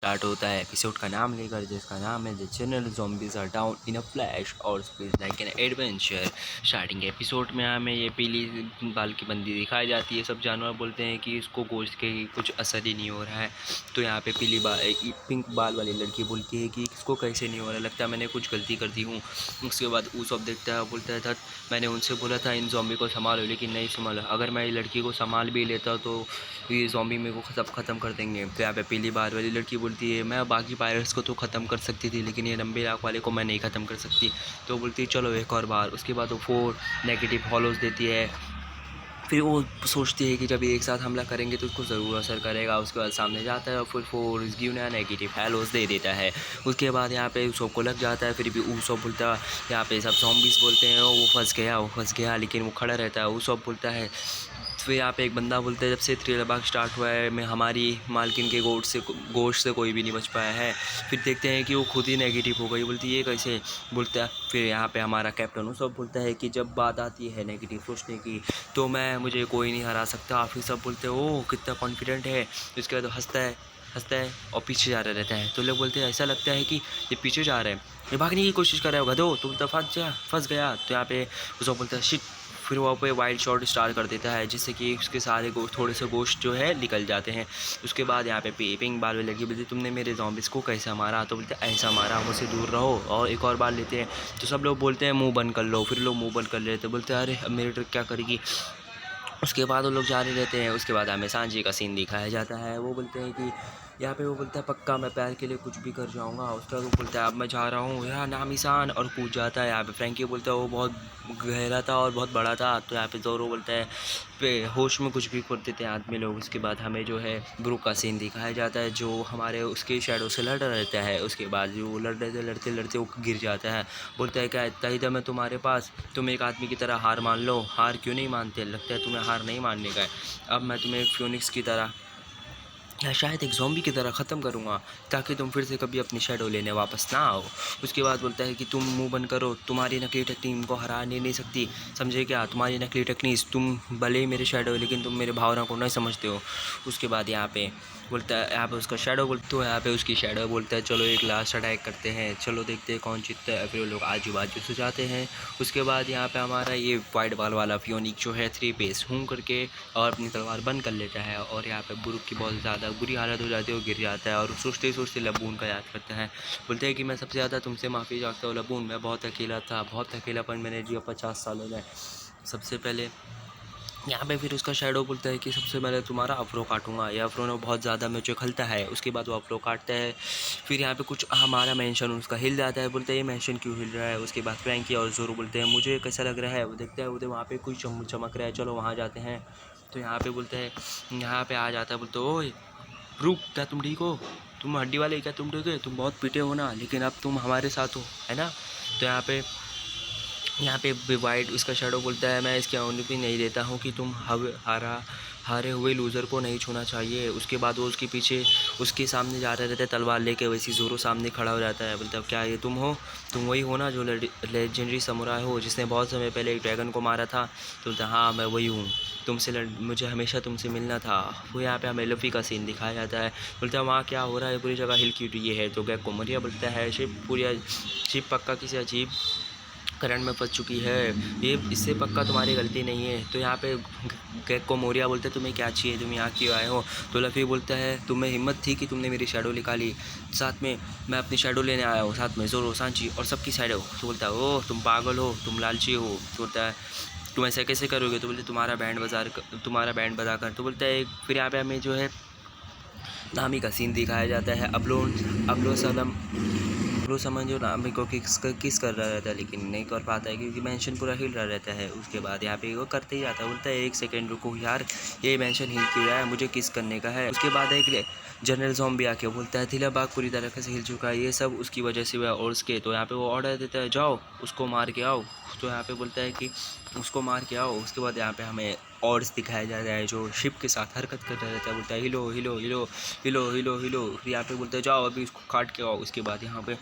Start होता है episode का नाम लेकर, जिसका नाम है the general zombies are down in a flash और space like an adventure. Starting episode में हमें ये पीली बाल की बंदी दिखाई जाती है। सब जानवर बोलते हैं कि इसको गोश्त के कुछ असर ही नहीं हो रहा है। तो यहाँ पे पिंक बाल वाली लड़की बोलती है कि इसको कैसे नहीं हो रहा है, लगता है मैंने कुछ गलती कर दी हूँ। उसके बाद ऊसॉप देखता है, बोलता था मैंने उनसे बोला था इन ज़ॉम्बी को संभालो, लेकिन नहीं संभाला। अगर मैं लड़की को संभाल भी लेता तो ये ज़ॉम्बी मेरे को सब ख़त्म कर देंगे। तो यहाँ पे पीली बाल वाली लड़की बोलती है मैं बाकी पायरेट्स को तो ख़त्म कर सकती थी, लेकिन ये लंबे आँख वाले को मैं नहीं ख़त्म कर सकती। तो बोलती है चलो एक और बार। उसके बाद वो 4 नेगेटिव हॉलोज़ देती है। फिर वो सोचती है कि जब ये एक साथ हमला करेंगे तो उसको ज़रूर असर करेगा। उसके बाद सामने जाता है और फिर 4 इस गिवन नेगेटिव हेलोस दे देता है। उसके बाद यहाँ पे ऊसॉप को लग जाता है। फिर भी ऊसॉप बोलता है, यहाँ पे सब ज़ॉम्बीज़ बोलते हैं वो फंस गया, लेकिन वो खड़ा रहता है। ऊसॉप बोलता है, फिर यहाँ पे एक बंदा बोलता है जब से थ्रिलर बाग स्टार्ट हुआ है मैं हमारी मालकिन के गोश्त से कोई भी नहीं बच पाया है। फिर देखते हैं कि वो खुद ही नेगेटिव हो गई। बोलती है ये कैसे, बोलता है। फिर यहाँ पे हमारा कैप्टन सब बोलता है कि जब बात आती है नेगेटिव सोचने की तो मुझे कोई नहीं हरा सकता। फिर सब बोलते हैं ओह कितना कॉन्फिडेंट है। उसके बाद हंसता है और पीछे जा रहा रहता है। तो लोग बोलते हैं ऐसा लगता है कि ये पीछे जा रहा है, ये भागने की कोशिश कर रहा है गधो, तुम तो फंस गया। तो यहाँ पे उसको बोलता है शिट। फिर वहाँ पे वाइल्ड शॉट स्टार्ट कर देता है, जिससे कि उसके सारे थोड़े से गोश्त जो है निकल जाते हैं। उसके बाद यहाँ पे पिंक बाल वाली लड़की बोलती तुमने मेरे ज़ॉम्बीज़ को कैसे मारा। तो बोलते ऐसा मारा, मुझसे दूर रहो और एक और बार लेते हैं। तो सब लोग बोलते हैं मुंह बंद कर लो। फिर लोग मुंह बंद कर लेते हैं, बोलते हैं अरे अब मेरी ट्रिक क्या करेगी। उसके बाद वो लोग जारी रहते हैं। उसके बाद हमें सांची का सीन दिखाया जाता है। वो बोलते हैं कि यहाँ पे वो बोलता है पक्का मैं प्यार के लिए कुछ भी कर जाऊँगा। उसके बाद वो बोलता है अब मैं जा रहा हूँ यहाँ नामिसान, और कूद जाता है। यहाँ पे फ्रैंकी बोलता है वो बहुत गहरा था और बहुत बड़ा था। तो यहाँ पे जोरो बोलता है पे होश में कुछ भी कर देते हैं आदमी लोग। उसके बाद हमें जो है ब्रूक का सीन दिखाया जाता है, जो हमारे उसके शैडो से लड़ रहता है। उसके बाद जो लड़ते लड़ते वो गिर जाता है। बोलता है क्या इतना ही दम है तुम्हारे पास, तुम एक आदमी की तरह हार मान लो। हार क्यों नहीं मानते, लगता है तुम्हें हार नहीं मानने का है। अब मैं तुम्हें एक फ्यूनिक्स की तरह या शायद एक ज़ॉम्बी की तरह ख़त्म करूँगा, ताकि तुम फिर से कभी अपनी शैडो लेने वापस ना आओ। उसके बाद बोलता है कि तुम मुंह बंद करो, तुम्हारी नकली टेक्निक को हराने नहीं सकती, समझे क्या। तुम्हारी नकली टेक्निक, तुम भले ही मेरे शैडो हो लेकिन तुम मेरे भावना को नहीं समझते हो। उसके बाद यहाँ पे बोलता है, यहाँ पे उसका शैडो बोलते हो, यहाँ पे उसकी शैडो बोलता है चलो एक लास्ट अटैक करते हैं, चलो देखते हैं कौन जीतता है। फिर वो लोग आजू बाजू से जाते हैं। उसके बाद यहाँ पे हमारा ये वाइट बाल वाला फियोनिक जो है 3 पेस हूँ करके और अपनी तलवार बंद कर लेता है। और यहाँ पे बुरुक की बहुत ज़्यादा बुरी हालत हो जाती है, वो गिर जाता है और सोचते सोचते लबून का याद करता है। बोलते हैं कि मैं सबसे ज़्यादा तुमसे माफ़ी चाहता हूँ लबून, मैं बहुत अकेला था, बहुत अकेलापन मैंने जिया 50 सालों में। सबसे पहले यहाँ पे फिर उसका शैडो बोलता है कि सबसे पहले तुम्हारा अफ्रो काटूंगा। ये अफ्रो ने बहुत ज़्यादा मुझे खलता है। उसके बाद वो अफ्रो काटता है। फिर यहाँ पे कुछ हमारा मेंशन उसका हिल जाता है। बोलते हैं ये मेंशन क्यों हिल रहा है। उसके बाद फ्रैंकी और जोरो बोलते हैं मुझे कैसा लग रहा है। वो देखते हैं उधर वहाँ पे कुछ चमक रहा है, चलो वहाँ जाते हैं। तो यहाँ पे बोलते हैं, यहाँ पे आ जाता है, बोलते ओए रुक, क्या तुम ठीक हो, तुम हड्डी वाले, क्या तुम ठीक है, तुम बहुत पीटे हो ना, लेकिन अब तुम हमारे साथ हो, है ना। तो यहाँ पे वाइट उसका शैडो बोलता है मैं इसकी अनुमति नहीं देता हूँ कि तुम हारे हुए लूज़र को नहीं छूना चाहिए। उसके बाद वो उसके पीछे उसके सामने जा रहे रहते तलवार लेके, वैसी जोरो सामने खड़ा हो जाता है। बोलता है क्या ये तुम हो, तुम वही हो ना जो लेजेंडरी समुराई हो जिसने बहुत समय पहले एक ड्रैगन को मारा था। तो बोलता है हाँ मैं वही हूँ, मुझे हमेशा तुमसे मिलना था। वो यहाँ पे हमें लफ़ी का सीन दिखाया जाता है। बोलता है वहाँ क्या हो रहा है, पूरी जगह हिल क्यों रही है। तो गैक कोमरिया बोलता है शिप पक्का किसी अजीब करंट में फंस चुकी है, ये इससे पक्का तुम्हारी गलती नहीं है। तो यहाँ पे गैक को मोरिया बोलते हैं तुम्हें क्या चाहिए, तुम यहाँ क्यों आए हो। तो लफ़ी बोलता है तुम्हें हिम्मत थी कि तुमने मेरी शैडो निकाली, साथ में मैं अपनी शैडो लेने आया हूँ, साथ में जोरो सांची और सबकी शैडो। तो बोलता है ओह तुम पागल हो, तुम लालची हो। तो बोलता है तुम ऐसा कैसे करोगे। तो बोलते तुम्हारा बैंड बजा कर। तो बोलता है फिर यहाँ पे हमें जो है नामी का सीन दिखाया जाता है। अबलो समझ जो नामी को किस कर रहा रहता है, लेकिन नहीं कर पाता है क्योंकि मेंशन पूरा हिल रहा रहता है। उसके बाद यहाँ पे वो करते ही जाता है, बोलता है एक सेकेंड रुको यार, ये मेंशन हिल क्यों रहा है, मुझे किस करने का है। उसके बाद एक जनरल ज़ॉम्बी आके बोलता है थिला बाग पूरी तरह से हिल चुका है, ये सब उसकी वजह से हुआ और उसके। तो यहाँ पे वो ऑर्डर देता है जाओ उसको मार के आओ। तो यहाँ पे बोलता है कि उसको मार के आओ। उसके बाद यहाँ पे हमें ऑर्ड्स दिखाया जाता है जो शिप के साथ हरकत करता रहता है। बोलता है हिलो हिलो हिलो हिलो हिलो हिलो। फिर यहाँ पे बोलता है जाओ अभी उसको काट के आओ। उसके बाद यहाँ पे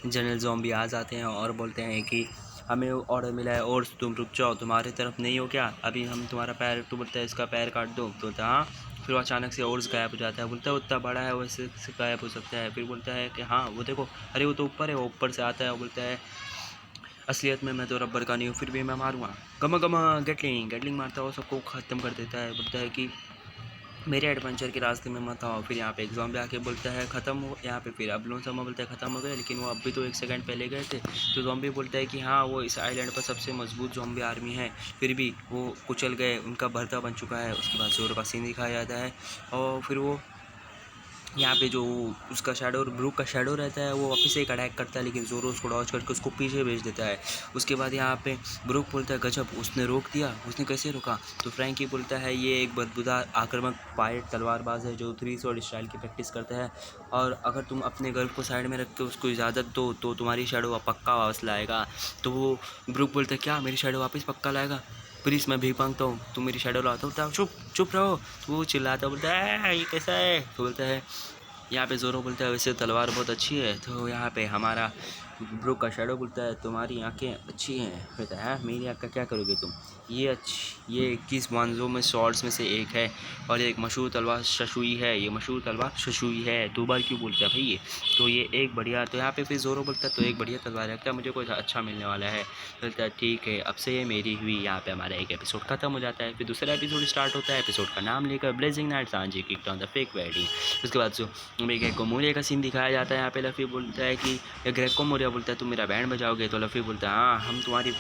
जनरल ज़ॉम्बी आ जाते हैं और बोलते हैं कि हमें ऑर्डर मिला है और तुम रुक जाओ, तुम्हारी तरफ नहीं हो क्या, अभी हम तुम्हारा पैर, तो बोलता है इसका पैर काट दो। तो बोलता है हाँ फिर वो अचानक से और गायब हो जाता है। बोलता है उतना बड़ा है वैसे से गायब हो सकता है। फिर बोलता है कि हाँ वो देखो, अरे वो तो ऊपर है, वो ऊपर से आता है। वो बोलता है असलियत में मैं तो रबर का नहीं हूँ, फिर भी मैं मारूंगा। गमा गमा गेटलिंग गेटलिंग मारता है वो सबको ख़त्म कर देता है। बोलता है कि मेरे एडवेंचर के रास्ते में मत आओ। फिर यहाँ पे एग्ज़ाम पे आके बोलता है ख़त्म हो यहाँ पे। फिर अब लोन बोलता है ख़त्म हो गए, लेकिन वो अभी तो 1 सेकंड पहले गए थे। तो ज़ॉम्बी बोलता है कि हाँ वो इस आइलैंड पर सबसे मजबूत ज़ॉम्बी आर्मी है, फिर भी वो कुचल गए, उनका भरता बन चुका है। उसके बाद जोर का सीन दिखाया जाता है और फिर वो यहाँ पे जो उसका शैडो, ब्रूक का शैडो रहता है, वो वापस एक अटैक करता है, लेकिन जोरो उसको डॉज करके उसको पीछे भेज देता है। उसके बाद यहाँ पे ब्रूक बोलता है गजब उसने रोक दिया। उसने कैसे रोका? तो फ्रैंकी बोलता है ये एक बदबूदार आक्रामक पायरेट तलवारबाज है जो 3 स्वॉर्ड स्टाइल की प्रैक्टिस करता है, और अगर तुम अपने गर्ल को साइड में रख के उसको इजाज़त दो तो तुम्हारी शैडो पक्का वापस लाएगा। तो वो ब्रूक बोलता है क्या मेरी शैडो वापस पक्का लाएगा? प्लीज़ मैं भी मांगता हूँ, तुम मेरी शैडो लाता हूँ। चुप चुप रहो। तो वो चिल्लाता बोलता है ये कैसा है? तो बोलता है यहाँ पे जोरो बोलता है वैसे तलवार बहुत अच्छी है। तो यहाँ पे हमारा ब्रूक का शैडो बोलता है तुम्हारी आंखें अच्छी हैं। कहता है मेरी आँख का क्या करोगे तुम? ये 21 मांझों में शॉर्ट्स में से एक है, और एक मशहूर तलवार शशुई है। ये मशहूर तलवार शशुई है। 2 बार क्यों बोलता है भाई ये? तो ये एक बढ़िया, तो यहाँ पे फिर जोरो बोलता है तो एक बढ़िया तलवार है क्या, मुझे कुछ अच्छा मिलने वाला है। बोलता है ठीक है अब से ये मेरी हुई। यहाँ पे हमारा एक एपिसोड खत्म हो जाता है। फिर दूसरा एपिसोड स्टार्ट होता है। एपिसोड का नाम लेकर blazing night Sanji kicked on the fake wedding. उसके बाद जो ग्रेको मोरिया का सीन दिखाया जाता है। यहाँ पे लफ़ी बोलता है कि ग्रेको मोरिया बोलता है तुम मेरा बैंड बजाओगे? तो लफ़ी बोलता है हाँ हम तुम्हारी,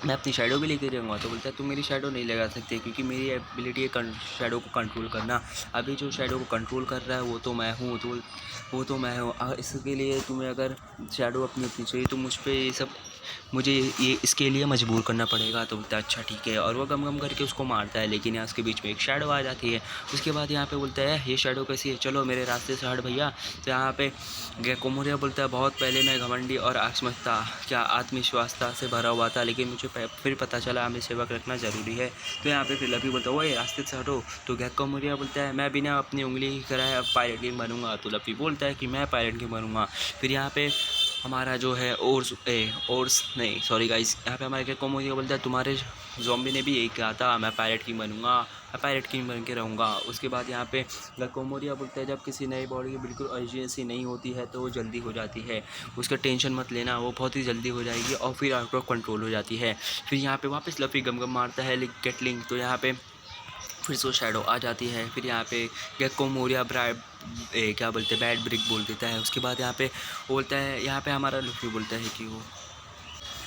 मैं अपनी शैडो भी लेके जाऊँगा। तो बोलता है तुम मेरी शैडो नहीं लगा सकते क्योंकि मेरी एबिलिटी है शैडो को कंट्रोल करना। अभी जो शैडो को कंट्रोल कर रहा है वो तो मैं हूँ। तो वो तो मैं हूँ। इसके लिए तुम्हें अगर शैडो अपनी चाहिए तो मुझ पे ये सब, मुझे ये इसके लिए मजबूर करना पड़ेगा। तो बोलता है अच्छा ठीक है, और वो गम गम करके उसको मारता है, लेकिन यहाँ उसके बीच में एक शैडो आ जाती है। उसके बाद यहाँ पे बोलता है ये शैडो कैसी है, चलो मेरे रास्ते से हट भैया। तो यहाँ पे गेको मोरिया बोलता है बहुत पहले मैं घमंडी और आत्मविश्वासता से भरा हुआ था, लेकिन मुझे फिर पता चला हमें सेवक रखना ज़रूरी है। तो यहाँ पे फिर लफ़ी बोलता है वो रास्ते से हटो। तो गेको मोरिया बोलता है मैं बिना अपनी उंगली ही कराए अब पायलट किंग बनूंगा। तो लफ़ी बोलता है कि मैं पायलट किंग बनूंगा। फिर यहाँ पे हमारा जो है ओर्स नहीं सॉरी गाइस, यहाँ पे हमारे गेको मोरिया बोलता है तुम्हारे ज़ॉम्बी ने भी यही कहा था मैं पायलट किंग बनूंगा, मैं पायलट किंग बन के रहूँगा। उसके बाद यहाँ पे गेको मोरिया बोलता है जब किसी नई बॉडी की बिल्कुल अर्जेंसी नहीं होती है तो वो जल्दी हो जाती है, उसका टेंशन मत लेना, वो बहुत ही जल्दी हो जाएगी और फिर आउट ऑफ कंट्रोल हो जाती है। फिर यहाँ पे वापस लफ़ी गम गम मारता है गेटलिंग। तो यहाँ पे फिर से वो शैडो आ जाती है। फिर यहाँ पे गेको मोरिया क्या बोलते हैं बैड ब्रिक बोल देता है। उसके बाद यहाँ पे बोलता है, यहाँ पे हमारा लफ़ी बोलता है कि वो,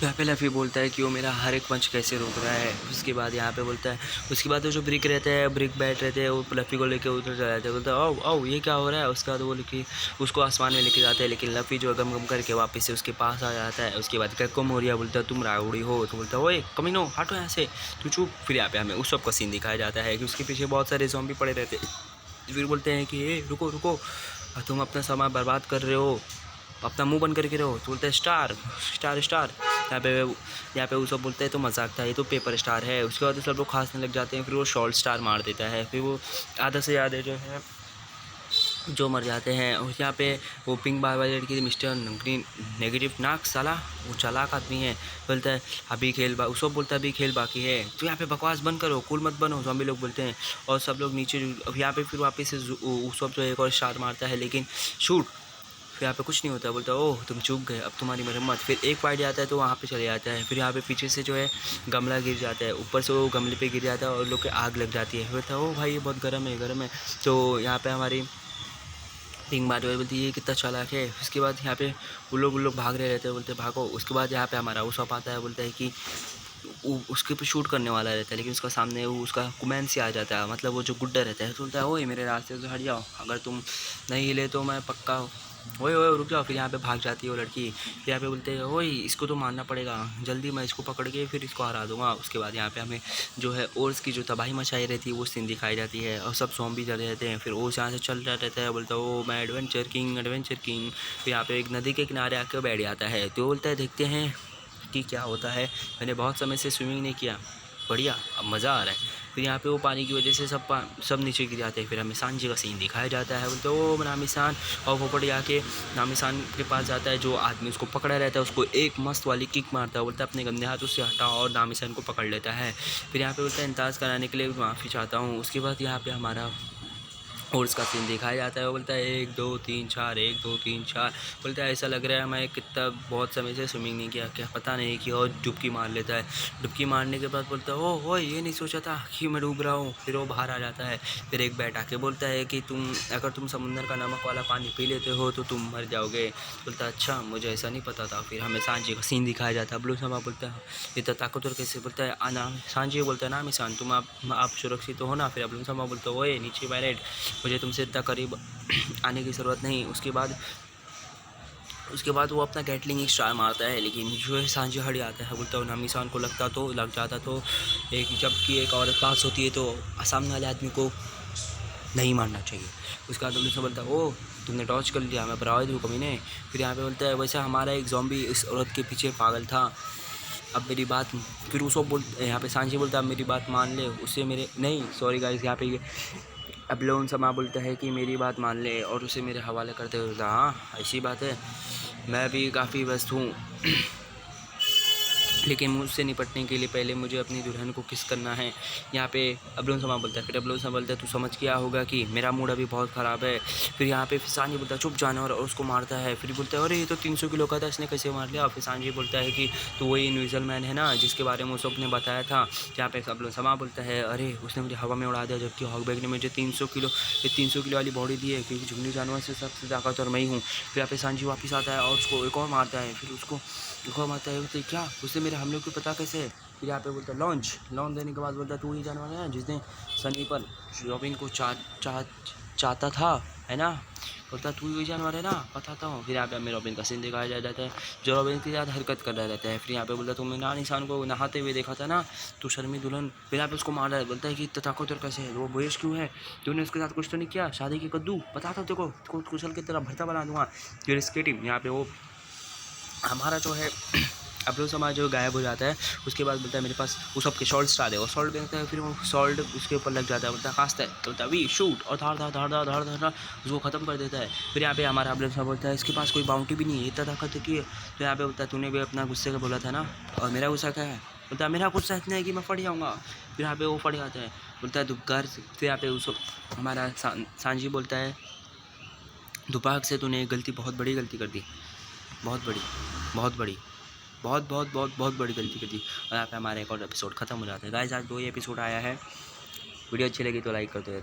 यहाँ पे लफ़ी बोलता है कि वो मेरा हर एक पंच कैसे रोक रहा है। उसके बाद यहाँ पे बोलता है, उसके बाद वो जो ब्रिक रहते हैं, ब्रिक बैठ रहते हैं, वो लफ़ी को लेके उधर चले जाते हैं। बोलता है ओ ओ ये क्या हो रहा है। उसके बाद वो लेके उसको आसमान में लेके जाते हैं, लेकिन लफ़ी जो गम गम करके वापस से उसके पास आ जाता है। उसके बाद गेको मोरिया बोलता है तुम राउडी हो। तो बोलता है ओए कमीनो हटो यहाँ से, तू चुप। फिर यहाँ पे हमें उस सब का सीन दिखाया जाता है कि उसके पीछे बहुत सारे ज़ॉम्बी पड़े रहते हैं। फिर बोलते हैं कि ए रुको रुको, तुम अपना समय बर्बाद कर रहे हो, अपना मुंह बंद करके रहो। तो बोलते हैं स्टार स्टार स्टार। यहाँ पे वो सब बोलते हैं तो मजाक था, ये तो पेपर स्टार है। उसके बाद सब लोग खांसने लग जाते हैं। फिर वो शॉर्ट स्टार मार देता है। फिर वो आधा से ज़्यादा जो है जो मर जाते हैं। और यहाँ पे वो पिंक बार लड़की मिस्टर ग्रीन नेगेटिव नाक साला, वो चालाक आदमी है। बोलता है अभी खेल उसको बोलता है अभी खेल बाकी है। तो यहाँ पे बकवास बंद करो, कूल मत बनो, ज़ॉम्बी लोग बोलते हैं। और सब लोग नीचे यहाँ पे फिर वापस से उसको जो एक और स्टार मारता है, लेकिन शूट फिर यहाँ पे कुछ नहीं होता। बोलता है ओह तुम चूक गए, अब तुम्हारी मरम्मत। फिर एक फाइट आता है तो वहाँ पे चले जाता है। फिर यहाँ पे पीछे से जो है गमला गिर जाता है, ऊपर से वो गमले पे गिर जाता है और लोग के आग लग जाती है। बोलता है ओ भाई ये बहुत गर्म है गर्म है। तो यहाँ पे हमारी पिंक मारी बोलती है ये कितना चालाक है। उसके बाद यहाँ पे वो लोग भाग रहे रहते हैं, बोलते भागो। उसके बाद यहाँ पे हमारा वो शॉप आता है, बोलता है कि उसके ऊपर शूट करने वाला रहता है, लेकिन उसका सामने वो उसका कुमैन से आ जाता है, मतलब वो जो गुड्डा रहता है। तो बोलता है ओए मेरे रास्ते से हट जाओ, अगर तुम नहीं हिले तो मैं पक्का ओए ओए रुक जाओ। फिर यहाँ पे भाग जाती है वो लड़की। फिर यहाँ पे बोलते हैं ओए इसको तो मारना पड़ेगा जल्दी, मैं इसको पकड़ के फिर इसको हरा दूंगा। उसके बाद यहाँ पे हमें जो है ओर्स की जो तबाही मचाई रहती है वो सीन दिखाई जाती है, और सब ज़ॉम्बी जल रहते हैं। फिर ओर्स यहाँ से चल रहा रहता है, बोलता है ओ मैं एडवेंचर किंग। फिर यहाँ पे एक नदी के किनारे आकर बैठ जाता है। तो बोलता है देखते हैं कि क्या होता है, मैंने बहुत समय से स्विमिंग नहीं किया, बढ़िया अब मज़ा आ रहा है। फिर यहाँ पे वो पानी की वजह से सब नीचे गिर जाते हैं। फिर हमें सांची का सीन दिखाया जाता है। बोलते ओ नामिसान, और वो पड़ जाके नामिसान के पास जाता है। जो आदमी उसको पकड़ा रहता है उसको एक मस्त वाली किक मारता है। बोलता है अपने गंदे हाथ उससे हटा, और नामिसान को पकड़ लेता है। फिर यहाँ पे बोलता है इंताज कराने के लिए माफ़ी चाहता हूँ। उसके बाद यहाँ पे हमारा और उसका सीन दिखाया जाता है। वो बोलता है 1 2 3 4, 1 2 3 4। बोलता है ऐसा लग रहा है मैं कितना बहुत समय से स्विमिंग नहीं किया, क्या पता नहीं कि, और डुबकी मार लेता है। डुबकी मारने के बाद बोलता है ओह ये नहीं सोचा था कि मैं डूब रहा हूँ। फिर वो बाहर आ जाता है। फिर एक बैठ आके बोलता है कि अगर तुम समुंदर का नमक वाला पानी पी लेते हो तो तुम मर जाओगे। बोलता है अच्छा, मुझे ऐसा नहीं पता था। फिर हमें सांची का सीन दिखाया जाता है। ब्लू समा बोलता है इतना ताकतवर कैसे। बोलता है नाम सांची बोलता है नामिसान तुम आप सुरक्षित हो ना। फिर ब्लू समा बोलता है ओए नीचे पायलट, मुझे तुमसे इतना करीब आने की ज़रूरत नहीं। उसके बाद वो अपना गैटलिंग स्टार मारता है, लेकिन जो है सांझे हट जाता है। बोलता है नामिसान को लग जाता तो जबकि एक औरत पास होती है तो सामने वाले आदमी को नहीं मारना चाहिए। उसके बाद पुलिस बोलता है ओ तुमने टॉर्च कर लिया, मैं बराबर दूँ कमीने। फिर यहाँ पे बोलता है वैसे हमारा एक ज़ॉम्बी इस औरत के पीछे पागल था, अब मेरी बात। फिर उसको यहाँ पे सांझे बोलता है अब मेरी बात मान ले, उससे मेरे नहीं सॉरी गाइस, यहाँ पे अब लोन समा बोलता है कि मेरी बात मान ले और उसे मेरे हवाले करते हुए बोलता हाँ ऐसी बात है, मैं भी काफ़ी व्यस्त हूँ लेकिन मुझसे निपटने के लिए पहले मुझे अपनी दुल्हन को किस करना है। यहाँ पे अबलोन समा बोलता है। फिर अबलोन समा बोलता है तू समझ गया होगा कि मेरा मूड अभी बहुत ख़राब है। फिर यहाँ पे सांझी बोलता है चुप जानवर, और उसको मारता है। फिर बोलता है अरे ये तो 300 किलो का था, इसने कैसे मार लिया। फिर सांझी बोलता है कि तो वही इनविजिबल मैन है ना जिसके बारे में उसने बताया था। यहाँ पे अबलोन समा बोलता है अरे उसने मुझे हवा में उड़ा दिया, जबकि हॉकबैग ने मुझे 300 किलो वाली बॉडी दी है, क्योंकि जंगली जानवर से सबसे ताकतवर मैं ही हूँ। फिर यहाँ पे सांझी वापस आता है और उसको एक और मारता है। फिर उसको हुक्म आता है बोलते क्या उससे मेरे हमले को पता कैसे। फिर यहाँ पे बोलता है लॉन्च देने के बाद बोलता है तू ही जानवर है जिसने सनी पर रॉबिन को चाहता था है ना। बोलता तू ही जानवर है ना, बताता हूँ। फिर यहाँ पे हमें रॉबिन का सीन दिखाया जाता है जो रॉबिन के साथ हरकत कर रहा रहता है। फिर यहाँ पे बोलता तुमने नानिसान को नहाते हुए देखा था ना, तू शर्मी दुल्हन। फिर यहाँ पे उसको मार रहा है। बोलता है कि ताकतवर कैसे है, वो बोयश क्यों है, तूने उसके साथ कुछ तो नहीं किया, शादी की कद्दू बताता तेरे को कुशल की तरह भरता बना दूंगा। फिर इसकी टीम यहाँ पे वो हमारा जो है अपलों समाज जो गायब हो जाता है। उसके बाद बोलता है मेरे पास वो सबके सॉल्ट स्टार है, और सॉल्ट देखता है। फिर वो सॉल्ट उसके ऊपर लग जाता है। बोलता है खासता है तो तभी शूट और धार उसको ख़त्म कर देता है। फिर यहाँ पे हमारा अपलों समाज बोलता है इसके पास कोई बाउंटी भी नहीं है, इतना ताकत की है। तो यहाँ पे बोलता है तूने भी अपना गुस्से का बोला था ना, और मेरा गुस्सा क्या है। बोलता है मेरा गुस्सा इतना है कि मैं फट जाऊँगा। फिर यहाँ पे वो फट जाता है। बोलता है दुपहर से। फिर यहाँ पे उसको हमारा सांझी बोलता है दुपहर से तूने गलती, बहुत बड़ी गलती कर दी, बहुत बड़ी बहुत बड़ी गलती कर दी। और यहाँ पे हमारा एक और एपिसोड ख़त्म हो जाता है। गाइस आज 2 ही एपिसोड आया है। वीडियो अच्छी लगी तो लाइक कर दो।